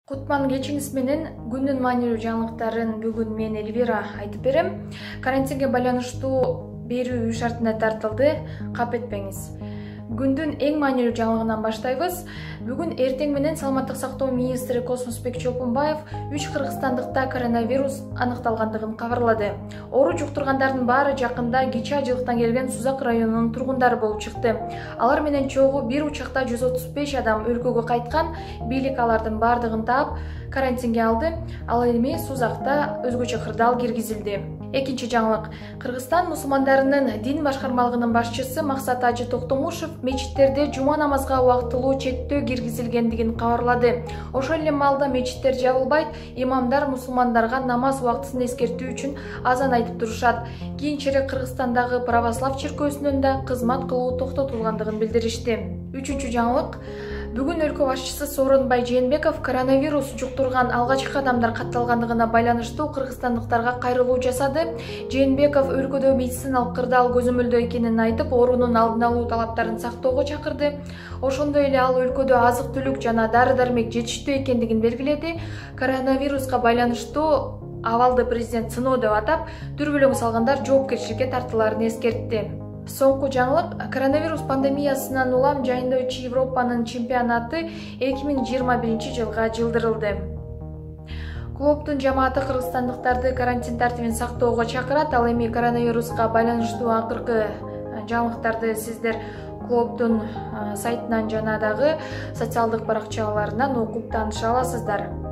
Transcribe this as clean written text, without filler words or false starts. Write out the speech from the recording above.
Кутман кечиңиз менен күндүн маанилүү жаңылыктарын бүгүн мен Эльвира айтып берем. Карантинге байланыштуу берүү үй шартына тартылды. Кап этпеңиз. Күндүн эң маанилүү жаңылыгынан баштайбыз. Бүгүн эртең менен Саламаттык сактоо министри Космосбек Чолпунбаев 3 кыргызстандыкта коронавирус аныкталгандыгын кабарлады. Оору жуктургандардын баары жакында Кичи Ажылыктан келген Сузак районунун тургундары болуп чыкты. Алар менен чогуу бир учакта 135 адам өлкөгө кайткан. Бийлик алардын бардыгын таап карантинге алды. Ал эми Сузакта өзгөчө кырдаал киргизилди. Экинчи жаңылык. Кыргызстан мусулмандарынын дин башкармалыгынын башчысы Максат Ажы Токтомушев мечиттерде жума намазга убактылуу чектөө киргизилгендигин кабарлады. Ошол эле маалда мечиттер жабылбайт, имамдар мусулмандарга намаз убактысын эскертүү үчүн азан айтып турушат. Кийинчерээк Кыргызстандагы православ чиркөөсүнүн да кызмат кылуу токтотулгандыгын билдиришти. Үчүнчү жаңылык. Бүгүн өлкө башчысы Сооронбай Жээнбеков коронавирус жуктурган алгачкы адамдар катталгандыгына байланыштуу кыргызстандыктарга кайрылуу жасады. Жээнбеков өлкөдө медициналык кырдаал көзөмөлдөө экенин айтып, оорунун алдын алуу талаптарын сактоого чакырды. Ошондой эле ал өлкөдө азык-түлүк жана дары-дармек жетиштүү экендигин белгиледи. Коронавируска байланыштуу абалды президент сыноо деп атап, дүрбөлөң салгандар жоопкерчиликке тартылаарын эскертти. Соңку жаңылык. Коронавирус пандемиясынан улам жайындоочу Европанын чемпионаты 2021 жылга жылдырылды. Клубдун жамааты кыргызстандыктарды карантин тартибин сактоого чакырат. Ал эми коронавируска байланыштуу акыркы жаңылыктарды сиздер клубдун сайтынан жана дагы социалдык баракчаларынан окуп тааныша аласыздар.